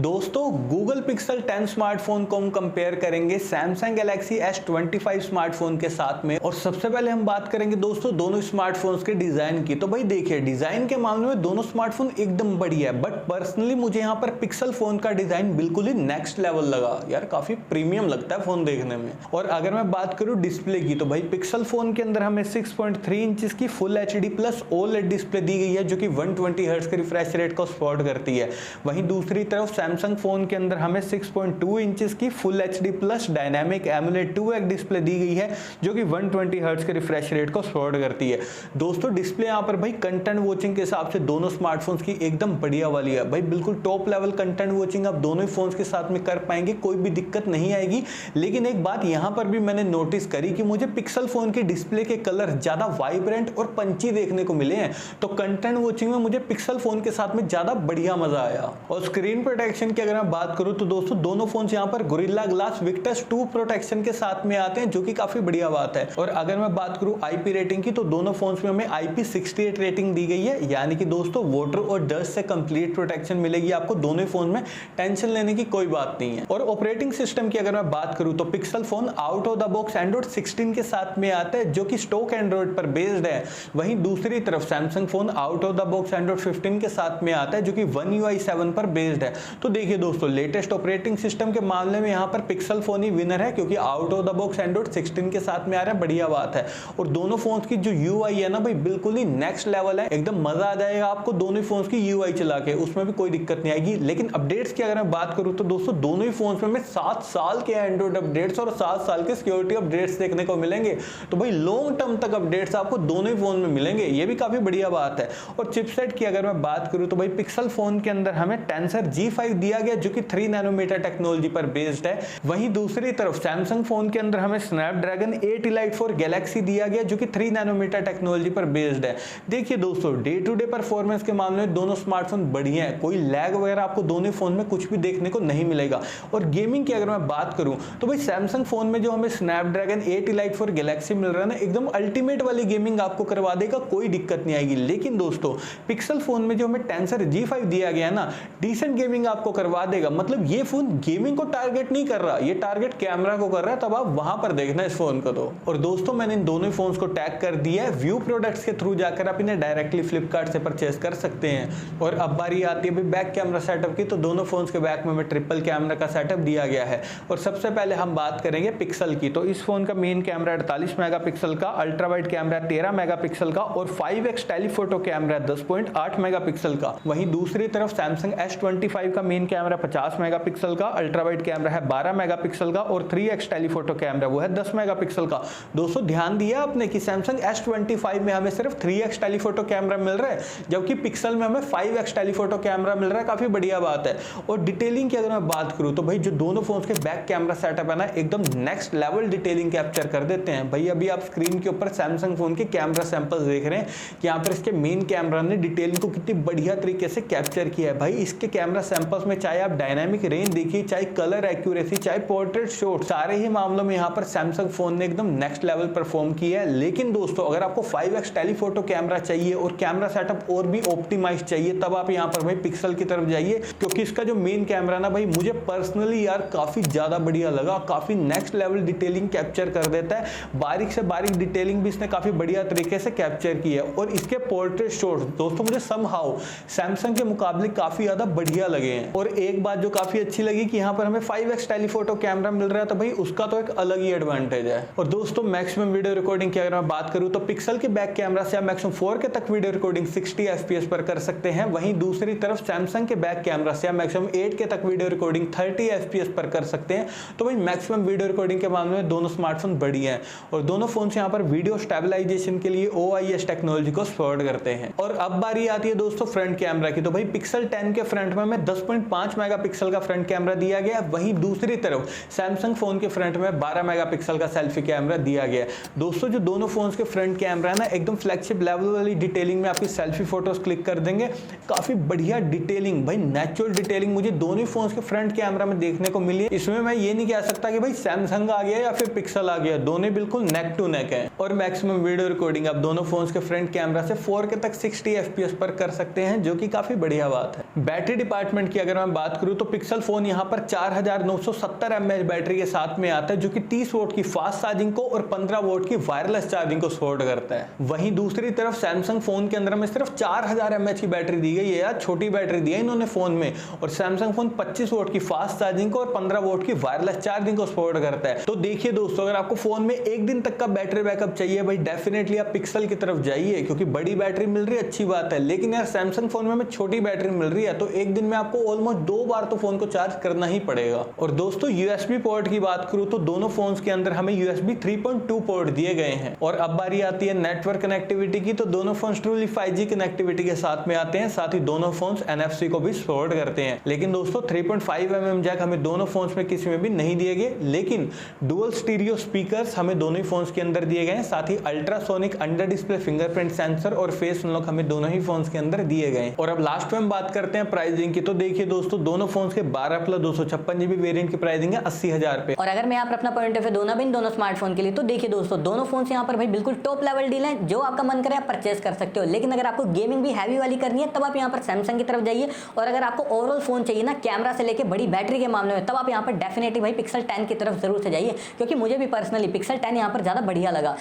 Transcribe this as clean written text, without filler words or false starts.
दोस्तों Google pixel 10 smartphone को हम कंपेयर करेंगे सैमसंग गैलेक्सी S25 स्मार्टफोन के साथ में। और सबसे पहले हम बात करेंगे दोस्तों दोनों स्मार्टफोन्स के डिजाइन की। तो भाई देखिए डिजाइन के मामले में दोनों स्मार्टफोन एकदम बढ़िया है, बट पर्सनली मुझे यहाँ पर पिक्सल फोन का डिजाइन बिल्कुल ही नेक्स्ट लेवल लगा यार, काफी प्रीमियम लगता है फोन देखने में। और अगर मैं बात करूँ डिस्प्ले की तो भाई पिक्सल फोन के अंदर हमें 6.3 इंच की full HD plus OLED display दी गई है जो कि 120 हर्ट्ज के रिफ्रेश रेट को सपोर्ट करती है। वहीं दूसरी तरफ सैमसंग फोन के अंदर हमें 6.2 इंचेस की full HD plus dynamic AMOLED 2X display दी गई है जो कि 120 हर्ट्ज के रिफ्रेश रेट को सपोर्ट करती है। दोस्तों डिस्प्ले यहाँ पर भाई कंटेंट वॉचिंग के हिसाब से दोनों स्मार्टफोन्स की एकदम बढ़िया वाली है भाई, बिल्कुल टॉप लेवल कंटेंट वॉचिंग आप दोनों ही फोन्स के साथ में कर पाएंगे, कोई भी दिक्कत नहीं आएगी। लेकिन एक बात यहाँ पर भी मैंने नोटिस करी कि मुझे पिक्सल फोन की डिस्प्ले के कलर ज्यादा वाइब्रेंट और पंची देखने को मिले हैं, तो कंटेंट वॉचिंग में मुझे पिक्सल फोन के साथ में ज्यादा बढ़िया मजा आया। और स्क्रीन प्रोटेक्शन की अगर मैं बात करूं तो दोस्तों दोनों फोन्स यहां पर गोरिल्ला ग्लास विक्टस 2 प्रोटेक्शन के साथ में आते हैं जो कि काफी बढ़िया बात है। और अगर मैं बात करूं IP रेटिंग की तो दोनों फोन्स में हमें IP68 रेटिंग दी गई है, यानी कि दोस्तों वाटर और डस्ट से कंप्लीट प्रोटेक्शन मिलेगी आपको दोनों फोन में, टेंशन लेने की कोई बात नहीं है। और ऑपरेटिंग सिस्टम की अगर मैं बात करूं तो pixel phone out of the box Android 16 के साथ में आता है जो कि स्टॉक एंड्रॉइड पर बेस्ड है। वहीं दूसरी तरफ Samsung phone out of the box Android 15 के साथ में आता है जो कि One UI 7 पर बेस्ड है। तो देखिए दोस्तों लेटेस्ट ऑपरेटिंग सिस्टम के मामले में यहाँ पर पिक्सल फोन ही विनर है क्योंकि out of the box Android 16 के साथ में आ रहा है, बढ़िया बात है। और दोनों फोन्स की जो UI है ना भाई बिल्कुल ही नेक्स्ट लेवल है, एकदम मजा आ जाएगा आपको दोनों फोन्स की UI चला के, उसमें भी कोई दिक्कत नहीं आएगी। लेकिन अपडेट्स की अगर मैं बात करूं तो दोस्तों दोनों ही फोन्स में 7 साल के एंड्रॉइड अपडेट्स और 7 साल के सिक्योरिटी अपडेट्स देखने को मिलेंगे। तो भाई लॉन्ग टर्म तक अपडेट्स आपको दोनों ही फोन में मिलेंगे, ये भी काफी बढ़िया बात है। और चिपसेट की अगर मैं बात करूं तो भाई पिक्सल फोन के अंदर हमें टेंसर G5 दिया गया जो कि 3 नैनोमीटर टेक्नोलॉजी पर बेस्ड है। वहीं दूसरी तरफ सैमसंग फोन के अंदर हमें स्नैपड्रैगन 8 एलाइट 4 गैलेक्सी दिया गया जो कि 3 नैनोमीटर टेक्नोलॉजी पर बेस्ड है। देखिए दोस्तों डे टू डे परफॉर्मेंस के मामले में दोनों स्मार्टफोन बढ़िया है, कोई लैग वगैरह आपको दोनों फोन में कुछ भी देखने को नहीं मिलेगा। और गेमिंग की अगर मैं बात करूं तो भाई सैमसंग फोन में जो हमें स्नैपड्रैगन 8 एलाइट 4 गैलेक्सी मिल रहा है ना, एकदम अल्टीमेट वाली गेमिंग आपको करवा देगा, कोई दिक्कत नहीं आएगी। लेकिन दोस्तों पिक्सल फोन में जो हमें टेंसर G5 दिया गया ना, डिसेंट गेमिंग आपको करवा देगा। मतलब ये फोन गेमिंग को टारगेट नहीं कर रहा, ये टारगेट कैमरा को कर रहा है, तब आप वहां पर देखना इस फोन को। तो और दोस्तों मैंने इन दोनों फोन्स को टैग कर दिया है, व्यू प्रोडक्ट्स के थ्रू जाकर आप इन्हें डायरेक्टली फ्लिपकार्ट से परचेस कर सकते हैं। और अब बारी आती है बैक कैमरा सेटअप की, तो दोनों फोन्स के बैक में हमें ट्रिपल कैमरा का सेटअप दिया गया है। और सबसे पहले हम बात करेंगे पिक्सल की, तो इस फोन का मेन कैमरा 48 मेगापिक्सल का, अल्ट्रा वाइड कैमरा 13 मेगापिक्सल का और 5x टेलीफोटो कैमरा 10.8 मेगापिक्सल का। वहीं दूसरी तरफ सैमसंग S25 का मेन कैमरा 50 मेगापिक्सल का, अल्ट्रा वाइड कैमरा है 12 मेगापिक्सल का और 3x टेलीफोटो कैमरा वो है 10 मेगापिक्सल का। दोस्तों ध्यान दिया आपने कि सैमसंग S25 में हमें सिर्फ 3x टेलीफोटो कैमरा मिल रहा है जबकि पिक्सल में हमें 5x टेलीफोटो कैमरा मिल रहा है, काफी बढ़िया बात है। और डिटेलिंग की अगर मैं बात करूं तो भाई जो दोनों फोन्स के बैक कैमरा सेटअप है ना, एकदम नेक्स्ट लेवल डिटेलिंग कैप्चर कर देते हैं। भाई अभी आप स्क्रीन के ऊपर सैमसंग फोन के कैमरा सैंपल्स देख रहे हैं कि यहाँ पर इसके मेन कैमरा ने डिटेलिंग को कितनी बढ़िया तरीके से कैप्चर किया है। भाई इसके कैमरा सैंपल्स में चाहे आप डायनामिक रेंज देखिए, चाहे कलर एक्यूरेसी, चाहे पोर्ट्रेट शॉट, सारे ही मामलों में यहाँ पर सैमसंग फोन ने एकदम नेक्स्ट लेवल परफॉर्म किया है। लेकिन दोस्तों अगर आपको 5x टेलीफोटो कैमरा चाहिए और कैमरा सेटअप और भी ऑप्टिमाइज चाहिए, तब आप यहाँ पर भाई पिक्सल की तरफ जाइए, क्योंकि इसका जो मेन कैमरा ना भाई मुझे पर्सनली यार काफी ज्यादा बढ़िया लगा, काफी नेक्स्ट लेवल डिटेलिंग कैप्चर कर देता है। बारीक से बारीक डिटेलिंग भी इसने काफी बढ़िया तरीके से कैप्चर की है। और इसके पोर्ट्रेट शॉट्स दोस्तों मुझे समहाउ सैमसंग के मुकाबले काफी ज्यादा बढ़िया लगे हैं। और एक बात जो काफी अच्छी लगी कि यहाँ पर हमें 5x टेलीफोटो कैमरा मिल रहा है, तो भाई उसका तो एक अलग ही एडवांटेज है। और दोस्तों मैक्सिमम वीडियो रिकॉर्डिंग की अगर मैं बात करूं तो पिक्सल के बैक कैमरा से आप मैक्सिमम 4K तक वीडियो रिकॉर्डिंग 60 FPS पर कर सकते हैं। वहीं दूसरी तरफ सैमसंग के बैक कैमरा से आप मैक्सिमम 8K तक वीडियो रिकॉर्डिंग 30 FPS पर कर सकते हैं। तो भाई मैक्सिमम वीडियो रिकॉर्डिंग के मामले में दोनों स्मार्टफोन बढ़िया हैं। और दोनों फोन यहाँ पर वीडियो स्टेबलाइजेशन के लिए OIS टेक्नोलॉजी को सपोर्ट करते हैं। और अब बारी आती है दोस्तों फ्रंट कैमरा की, तो भाई पिक्सल 10 के फ्रंट में हमें 10.5 मेगापिक्सल का फ्रंट कैमरा दिया गया। वहीं दूसरी तरफ सैमसंग फोन के फ्रंट में 12 मेगापिक्सल का सेल्फी कैमरा दिया गया। दोस्तों जो दोनों फोन्स के फ्रंट कैमरा है ना, एकदम फ्लैगशिप लेवल वाली डिटेलिंग में आपकी सेल्फी फोटोज क्लिक कर देंगे, काफी बढ़िया डिटेलिंग, भाई नेचुरल डिटेलिंग मुझे दोनों फोन्स के फ्रंट कैमरा में देखने को मिली है। इसमें मैं ये नहीं कह सकता कि भाई सैमसंग आ गया या फिर पिक्सल आ गया, दोनों बिल्कुल नेक टू नेक है। और मैक्सिमम वीडियो रिकॉर्डिंग आप दोनों फोन्स के फ्रंट कैमरा से 4K तक 60 FPS पर कर सकते हैं, जो कि काफी बढ़िया बात है। बैटरी डिपार्टमेंट की अगर अगर मैं बात करूं तो पिक्सल फोन यहां पर 4970 mAh बैटरी के साथ में आता है, जो कि 30 वोट की फास्ट चार्जिंग को और 15 वोट की वायरलेस चार्जिंग को सपोर्ट करता है। वहीं दूसरी तरफ सैमसंग फोन के अंदर में सिर्फ 4000 mAh की बैटरी दी गई है यार, छोटी बैटरी दी है इन्होंने फोन में, और सैमसंग फोन 25 वोट की फास्ट चार्जिंग को और 15 वोट की वायरलेस चार्जिंग को सपोर्ट करता है। तो देखिए दोस्तों, अगर आपको फोन में एक दिन तक का बैटरी बैकअप चाहिए भाई, डेफिनेटली आप पिक्सल की तरफ जाइए, क्योंकि बड़ी बैटरी मिल रही है अच्छी बात है, लेकिन यार सैमसंग फोन में छोटी बैटरी मिल रही है, तो एक दिन में आपको ऑलमोस्ट 2 बार तो फोन को चार्ज करना ही पड़ेगा। और दोस्तों USB पोर्ट की बात करूं तो दोनों फोन्स के अंदर हमें USB 3.2 पोर्ट दिए गए हैं। और अब बारी आती है नेटवर्क कनेक्टिविटी की, तो दोनों फोन्स ट्रूली 5G कनेक्टिविटी के साथ में आते हैं, साथ ही दोनों फोन्स NFC को भी सपोर्ट करते हैं। लेकिन दोस्तों 3.5 mm जैक हमें दोनों फोन्स में किसी में भी नहीं दिए गए, लेकिन डुअल स्टीरियो स्पीकर्स हमें दोनों ही फोन्स के अंदर दिए गए हैं, साथ ही ultrasonic under display fingerprint sensor और फेस अनलॉक हमें दोनों ही फोन्स के अंदर दिए गए। और अब लास्ट में हम बात करते हैं प्राइसिंग की, तो देखिए दोस्तों दोनों फोन्स के 12 प्लस 256 GB वेरिएंट की प्राइसिंग है 80,000 पे। और अगर मैं यहाँ पर अपना पॉइंट ऑफ व्यू दूं ना इन दोनों स्मार्टफोन के लिए, तो देखिए दोस्तों दोनों फोन यहाँ पर भाई बिल्कुल टॉप लेवल डील है, जो आपका मन करे आप परचेस कर सकते हो। लेकिन अगर आपको गेमिंग भी हैवी वाली करनी है तब आप यहाँ पर सैमसंग की तरफ जाइए, और अगर आपको ओवरऑल फोन चाहिए ना कैमरा से लेके बड़ी बैटरी के मामले में, तब आप यहाँ पर डेफिनेटली भाई पिक्सल 10 की तरफ जरूर से जाइए, क्योंकि मुझे भी पर्सनली पिक्सल 10 यहाँ पर ज्यादा बढ़िया लगा।